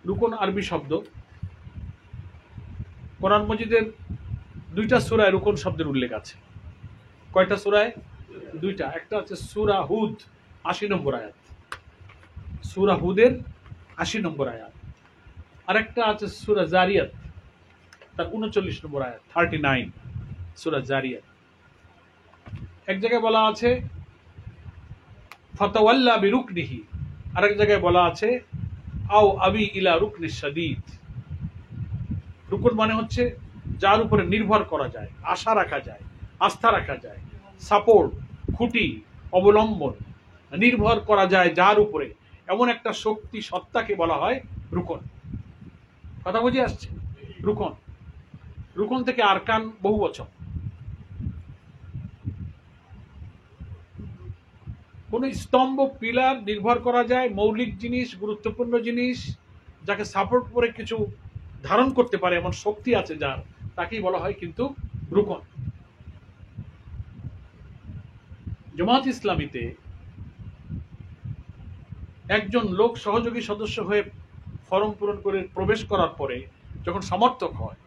রুকন আরবি শব্দ। কোরআন মজিদের 2টা সূরায় রুকন শব্দের উল্লেখ আছে। কয়টা সূরায়? 2টা। একটা হচ্ছে সূরা হুদ 80 নম্বর আয়াত, সূরা হুদের 80 নম্বর আয়াত। আরেকটা আছে সূরা জারিয়াত, তার 39 নম্বর আয়াত, 39 সূরা জারিয়াত। এক জায়গায় বলা আছে ফাতাওয়াল্লা বিরুকনিহি, আরেক জায়গায় বলা আছে আও আবি ইলা রুকনিশ শাদীদ। রুকন মানে হচ্ছে যার উপরে নির্ভর করা যায়, আশা রাখা যায়, আস্থা রাখা যায়, সাপোর্ট, খুঁটি, অবলম্বন, নির্ভর করা যায় যার উপরে, এমন একটা শক্তি সত্তাকে বলা হয় রুকন। কথা বুঝে আসছে? রুকন, রুকন থেকে আরকান বহু বচন। কোন স্তম্ভ, পিলার, নির্ভর করা যায়, মৌলিক জিনিস, গুরুত্বপূর্ণ জিনিস, যাকে সাপোর্ট করে কিছু ধারণ করতে পারে এমন শক্তি আছে যার, তাকেই বলা হয় কিন্তু রুকন। জামাত ইসলামীতে একজন লোক সহযোগী সদস্য হয়ে ফরম পূরণ করে প্রবেশ করার পরে যখন সমর্থক হয়,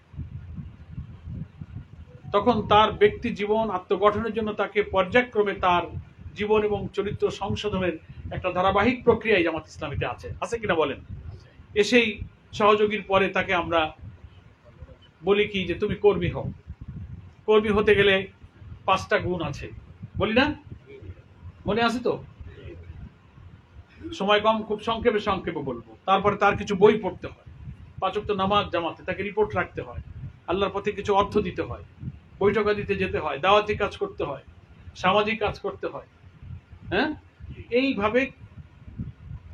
তখন তার ব্যক্তি জীবন আত্মগঠনের জন্য তাকে পর্যায়ক্রমে তার জীবন এবং চরিত্র সংশোধনের একটা ধারাবাহিক প্রক্রিয়ায় জামাত ইসলামীতে আছে। আছে কিনা বলেন? এসেই সহযোগীর পরে তাকে আমরা বলি কি যে তুমি কর্মী হও। কর্মী হতে গেলে 5টা গুণ আছে, বলি না? মনে আছে তো? সময় কম, খুব সংক্ষেপে সংক্ষেপে বলবো। তারপরে তার কিছু বই পড়তে হয়, 5 ওয়াক্ত নামাজ জামাতে, তাকে রিপোর্ট রাখতে হয়, আল্লাহর পথে কিছু অর্থ দিতে হয়, বৈঠকা দিতে যেতে হয়, দাওয়াতি কাজ করতে হয়, সামাজিক কাজ করতে হয়। হ্যাঁ, এইভাবে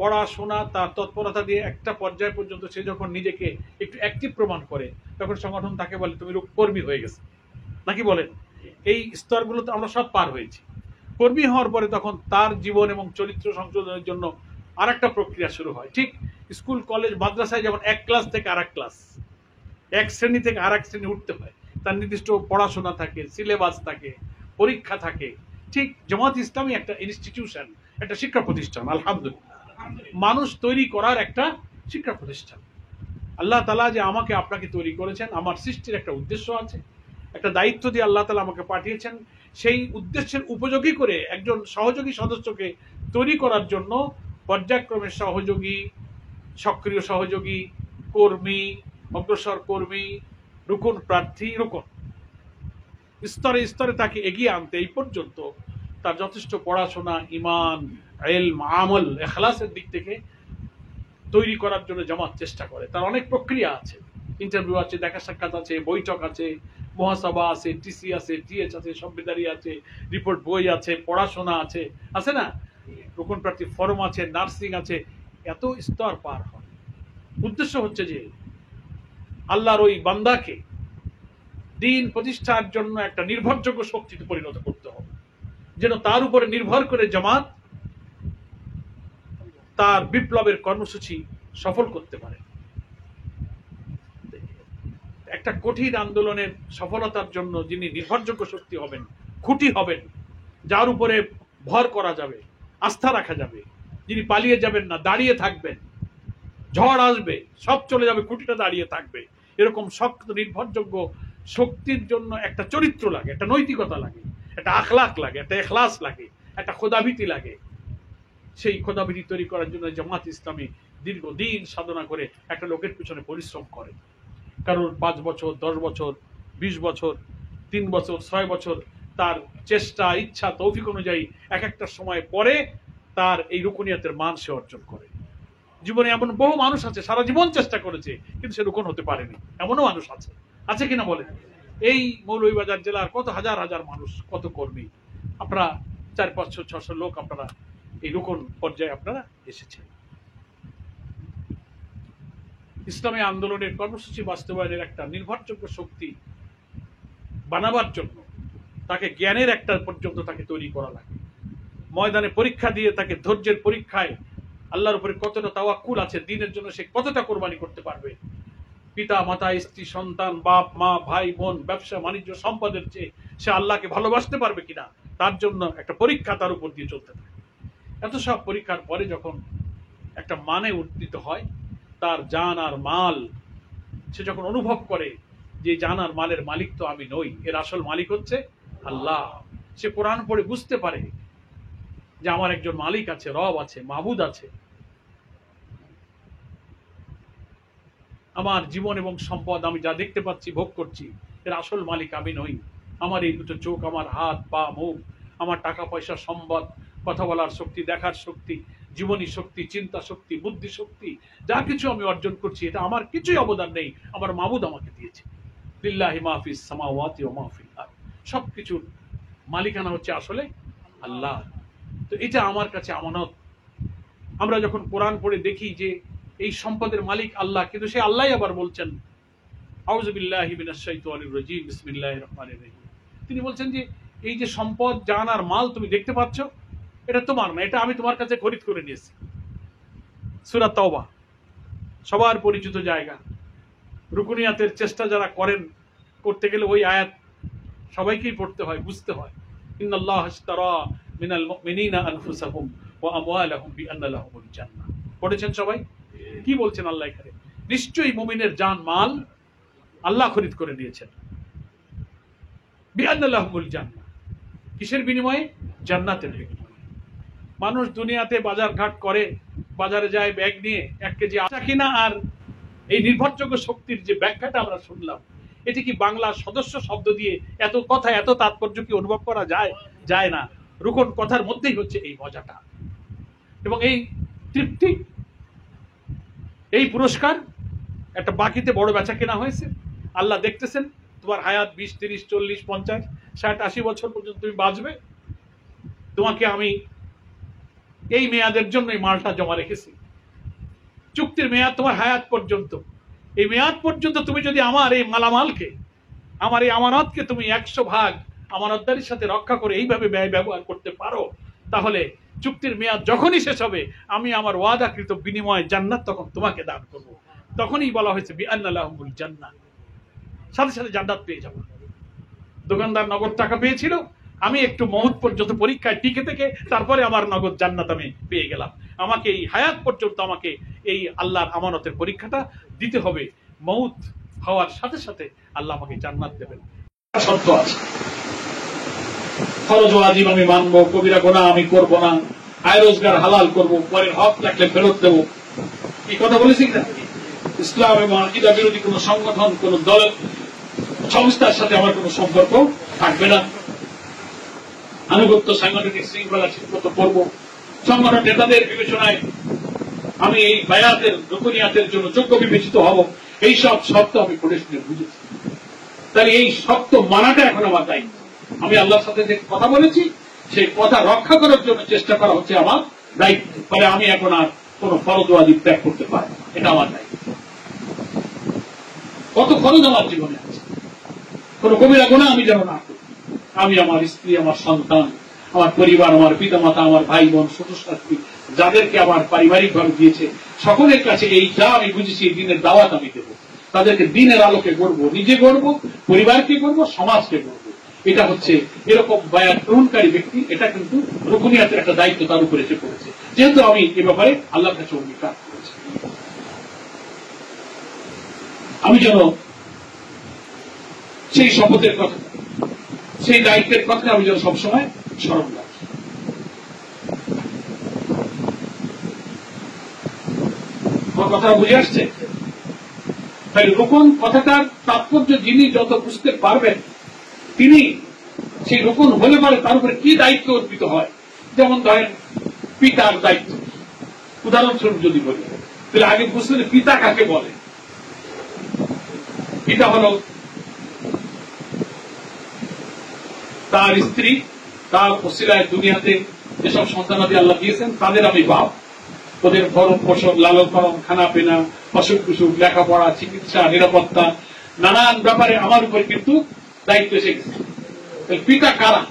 পড়াশোনা, তার তৎপরতা দিয়ে একটা পর্যায় পর্যন্ত সে যখন নিজেকে একটু অ্যাক্টিভ প্রমাণ করে, তখন সংগঠন তাকে বলে তুমি কর্মী হয়ে গেছে, নাকি বলেন? এই স্তরগুলো তো আমরা সব পার হয়েছি। কর্মী হওয়ার পরে তখন তার জীবন এবং চরিত্র সংশোধনের জন্য আর একটা প্রক্রিয়া শুরু হয়। ঠিক স্কুল, কলেজ, মাদ্রাসায় যেমন এক ক্লাস থেকে আর এক ক্লাস, এক শ্রেণী থেকে আর এক শ্রেণী উঠতে হয়, তার নির্দিষ্ট পড়াশোনা থাকে, সিলেবাস থাকে, পরীক্ষা থাকে, ঠিক জামাত ইসলামী একটা ইনস্টিটিউশন, একটা শিক্ষা প্রতিষ্ঠান। আলহামদুলিল্লাহ, মানুষ তৈরি করার একটা শিক্ষা প্রতিষ্ঠান। আল্লাহ তাআলা যে আমাকে আপনাকে তৈরি করেছেন, আমার সৃষ্টির একটা উদ্দেশ্য আছে, একটা দায়িত্ব দিয়ে আল্লাহ তাআলা আমাকে পাঠিয়েছেন। সেই উদ্দেশ্যের উপযোগী করে একজন সহযোগী সদস্যকে তৈরি করার জন্য পর্যায়ক্রমে সহযোগী, সক্রিয় সহযোগী, কর্মী, অগ্রসর কর্মী, রুকন প্রার্থী, রুকন স্তরে স্তরে তাকে এগিয়ে আনতে এই পর্যন্ত তার যথেষ্ট পড়াশোনা, ইমান, ইলম, আমল, ইখলাসের দিক থেকে তৈরি করার জন্য জামাত চেষ্টা করে। তার অনেক প্রক্রিয়া আছে, ইন্টারভিউ আছে, দেখা সাক্ষাৎ আছে, বৈঠক আছে, মহাসভা আছে, টিসি আছে, টিএচ আছে, সংবিধানী আছে, রিপোর্ট বই আছে, পড়াশোনা আছে, আছে না? রুকন প্রার্থী ফরম আছে, নার্সিং আছে, এত স্তর পার হয়। উদ্দেশ্য হচ্ছে যে আল্লাহর ওই বান্দাকে দিন প্রতিষ্ঠার জন্য একটা নির্ভরযোগ্য শক্তিতে পরিণত করতে হবে, যেন তার উপরে নির্ভর করে জামাত তার বিপ্লবের কর্মসূচি সফল করতে পারে। একটা কঠিন আন্দোলনের সফলতার জন্য যিনি নির্ভরযোগ্য শক্তি হবেন, খুঁটি হবেন, যার উপরে ভর করা যাবে, আস্থা রাখা যাবে, যিনি পালিয়ে যাবেন না, দাঁড়িয়ে থাকবেন, ঝড় আসবে সব চলে যাবে, খুঁটিটা দাঁড়িয়ে থাকবে, এরকম শক্ত নির্ভরযোগ্য শক্তির জন্য একটা চরিত্র লাগে, একটা নৈতিকতা লাগে, একটা আখলাক লাগে, একটা ইখলাস লাগে, একটা খোদাভীতি লাগে। সেই খোদাভীতি তৈরি করার জন্য জামাত ইসলামী দীর্ঘদিন সাধনা করে একটা লোকের পিছনে পরিশ্রম করে। কারণ 5 বছর, 10 বছর, 20 বছর, 3 বছর, 6 বছর তার চেষ্টা, ইচ্ছা, তৌফিক অনুযায়ী এক একটা সময় পরে তার এই রুকনিয়াতের মান সে অর্জন করে। জীবনে এমন বহু মানুষ আছে সারা জীবন চেষ্টা করেছে কিন্তু সে রুকন হতে পারেনি, এমনও মানুষ আছে। আছে কিনা বলেন? এই মৌলভীবাজার জেলার কত হাজার হাজার মানুষ, কত কর্মী, আপনারা 400-500-600 লোক আপনারা এই রুকন পর্যায়ে আপনারা এসেছেন। ইসলামী আন্দোলনের কর্মসূচি বাস্তবায়নের একটা নির্ভরযোগ্য শক্তি বানাবার জন্য তাকে জ্ঞানের একটা পর্যন্ত তাকে তৈরি করা লাগে। ময়দানে পরীক্ষা দিয়ে তাকে ধৈর্যের পরীক্ষায় আল্লাহর উপরে কতটা তাওয়াক্কুল আছে, দিনের জন্য সে কতটা কোরবানি করতে পারবে, পিতা মাতা, স্ত্রী, সন্তান, বাপ মা, ভাই বোন, ব্যবসা বাণিজ্য, সম্পদের চেয়ে সে আল্লাহকে ভালোবাসতে পারবে কিনা, তার জন্য একটা পরীক্ষা তার উপর দিয়ে চলতে থাকে। এত সব পরীক্ষার পরে যখন একটা মানে উত্থিত হয়, তার জান আর মাল সে যখন অনুভব করে যে জান আর মালের মালিক তো আমি নই, এর আসল মালিক হচ্ছে আল্লাহ, সে কোরআন পড়ে বুঝতে পারে যে আমার একজন মালিক আছে, রব আছে, মাবুদ আছে। আমার জীবন এবং সম্পদ আমি যা দেখতে পাচ্ছি, ভোগ করছি, এর আসল মালিক আমি নই। আমার এই দুটো চোখ, আমার হাত পা মুখ, আমার টাকা পয়সা, সম্পদ, কথা বলার শক্তি, দেখার শক্তি, জীবনী শক্তি, চিন্তা শক্তি, বুদ্ধি শক্তি, যা কিছু আমি অর্জন করছি, এটা আমার কিছুই অবদান নেই, আমার মাবুদ আমাকে দিয়েছে। লিল্লাহি মা ফিস সামাওয়াতি ওয়া মা ফিল আরদ, সবকিছুর মালিকানা হচ্ছে আসলে আল্লাহ। তো এটা আমার কাছে আমানত। আমরা যখন কোরআন পড়ে দেখি যে এই সম্পদের মালিক আল্লাহ, কিন্তু সে আল্লাহ আবার বলছেন আউযু বিল্লাহি মিনাশ শাইতানির রাজীম বিসমিল্লাহির রহমানির রহিম, তিনি বলছেন যে এই যে সম্পদ, জান আর মাল তুমি দেখতে পাচ্ছ, এটা তোমার না, এটা আমি তোমার কাছে খরিদ করে নিয়েছি। সূরা তাওবা সবার পরিচিত জায়গা। রুকুনিয়াতের চেষ্টা যারা করেন, করতে গেলে ওই আয়াত সবাইকেই পড়তে হয়, বুঝতে হয়। ইন্নাল্লাহ আশতারা মিনাল মুমিনিনা আনফুসাহুম ওয়া আমওয়ালাহুম বিআন্না লাহুমুল জান্নাহ। পড়েছেন সবাই? কি বলছেন আল্লাহ এখানে? নিশ্চয়ই মুমিনের জান মাল আল্লাহ খরিদ করে নিয়েছেন। বিআন্না লাহুমুল জান্নাহ, কিসের বিনিময়ে? জান্নাতের বিনিময়ে। মানুষ দুনিয়াতে বাজার ঘাট করে, বাজারে যায় ব্যাগ নিয়ে, 1 কেজি আটা কিনা, আর এই নির্ভরযোগ্য শক্তির যে ব্যাখ্যাটা আমরা শুনলাম, এটি কি বাংলা সদস্য শব্দ দিয়ে এত কথা, এত তাৎপর্য কি অনুভব করা যায়? যায় না। রুকন কথার মধ্যেই হচ্ছে এই মজাটা এবং এই তৃপ্তি, এই পুরস্কার। একটা বাকিতে বড় বেচা কেনা হয়েছে, আল্লাহ দেখতেছেন তোমার হায়াত 20, 30, 40, 50, 60, 80 বছর পর্যন্ত তুমি বাঁচবে, তোমাকে আমি এই মেয়াদের জন্য এই মালটা জমা রেখেছি। চুক্তির মেয়াদ তোমার হায়াত পর্যন্ত। এই মেয়াদ পর্যন্ত তুমি যদি আমার এই মালামালকে, আমার এই আমানতকে তুমি 100 ভাগ আমানতদারির সাথে রক্ষা করে এইভাবে ব্যয় ব্যবহার করতে পারো, তাহলে চুক্তির মেয়াদ যখনই শেষ হবে, আমি আমার ওয়াদাকৃত বিনিময় জান্নাত তখন তোমাকে দান করব। তখনই বলা হয়েছে বিআন্না লাহুমুল জান্নাহ, সাথে সাথে জান্নাত পেয়ে যাবো। দোকানদার নগদ টাকা পেয়েছিল, আমি একটু মউত পর্যন্ত পরীক্ষায় টিকে থেকে তারপরে আমার নগদ জান্নাত আমি পেয়ে গেলাম। আমাকে এই হায়াত পর্যন্ত আমাকে এই আল্লাহর আমানতের পরীক্ষাটা দিতে হবে। মউত হওয়ার সাথে সাথে আল্লাহ আমাকে জান্নাত দেবেন। শর্ত আছে, ফরজ ওয়াজিব আমি মানবো, কবিরা গুনাহ আমি করব না, আয় রোজগার হালাল করব, পরের হক থাকলে ফেরত দেব। এই কথা বলেছি না? ইসলাম এবং আকীদা বিরোধী কোন সংগঠন, কোন দল, সংস্থার সাথে আমার কোন সম্পর্ক থাকবে না। আনুগত্য, সাংগঠনিক শৃঙ্খলা ঠিকমতো করব। সংগঠন নেতাদের বিবেচনায় আমি এই বায়াতের, রুকুনিয়াতের জন্য যোগ্য বিবেচিত হব, এই সব শর্ত আমি পড়ে শুনে বুঝেছি। তাহলে এই শর্ত মানাটা এখন আমার দায়িত্ব। আমি আল্লাহর সাথে যে কথা বলেছি, সেই কথা রক্ষা করার জন্য চেষ্টা করা হচ্ছে আমার দায়িত্ব। ফলে আমি এখন আর কোন ফরজ ওয়াজিব ত্যাগ করতে পারবো না, এটা আমার দায়িত্ব। কত ফরজ আমার জীবনে আছে, কোন কবিরা গুনাহ আমি যেন না করি। আমি আমার স্ত্রী, আমার সন্তান, আমার পরিবার, আমার পিতামাতা, আমার ভাই বোন, শ্বশুর-শাশুড়ি, যাদেরকে আমার পারিবারিক ভাবে দিয়েছে, সকলের কাছে এই যা আমি বুঝেছি এই দিনের দাওয়াত আমি দেবো। তাদেরকে দিনের আলোকে গড়বো, নিজে গড়বো, পরিবারকে গড়বো, সমাজকে গড়বো। এটা হচ্ছে এরকম বায়াত গ্রহণকারী ব্যক্তি, এটা কিন্তু রুকুনিয়াতের একটা দায়িত্ব তার উপরে এসে পড়েছে, যেহেতু আমি এ ব্যাপারে আল্লাহর কাছে অঙ্গীকার করেছি। আমি যেন সেই শপথের কথা, সেই দায়িত্বের কথা আমি যেন সবসময় স্মরণ রাখি। আমার কথা বুঝে আসছে? তাই রুকুন কথাটার তাৎপর্য যিনি যত বুঝতে পারবেন, তিনি সেই রুকুন হলে পারে তার উপরে কি দায়িত্ব অর্পিত হয়। যেমন ধরেন পিতার দায়িত্ব, উদাহরণস্বরূপ যদি বলি, তাহলে আগে বুঝতে পিতা কাকে বলে। পিতা হল তার স্ত্রী, তার ওসিলায় দুনিয়াতে যেসব সন্তানাদি আল্লাহ দিয়েছেন, তাদের আমি বাপ। ওদের ভরণ পোষণ, লালন পালন, খানা পিনা, অসুখ বিসুখ, লেখাপড়া, চিকিৎসা, নিরাপত্তা, নানান ব্যাপারে আমার উপরে কিন্তু দায়িত্ব এসে গেছে। পিতা কারা?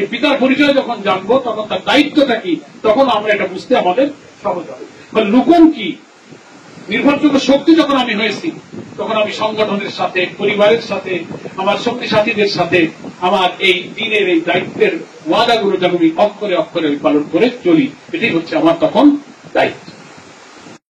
এই পিতার পরিচয় যখন জানবো, তখন তার দায়িত্বটা কি, তখন আমরা এটা বুঝতে আমাদের সহজ হবে। লুকন কি, নির্ভরযোগ্য শক্তি যখন আমি হয়েছি, তখন আমি সংগঠনের সাথে, পরিবারের সাথে, আমার শক্তি সাথীদের সাথে আমার এই দিনের এই দায়িত্বের ওয়াদাগুলো যেন আমি অক্ষরে অক্ষরে পালন করে চলি, এটাই হচ্ছে আমার তখন দায়িত্ব।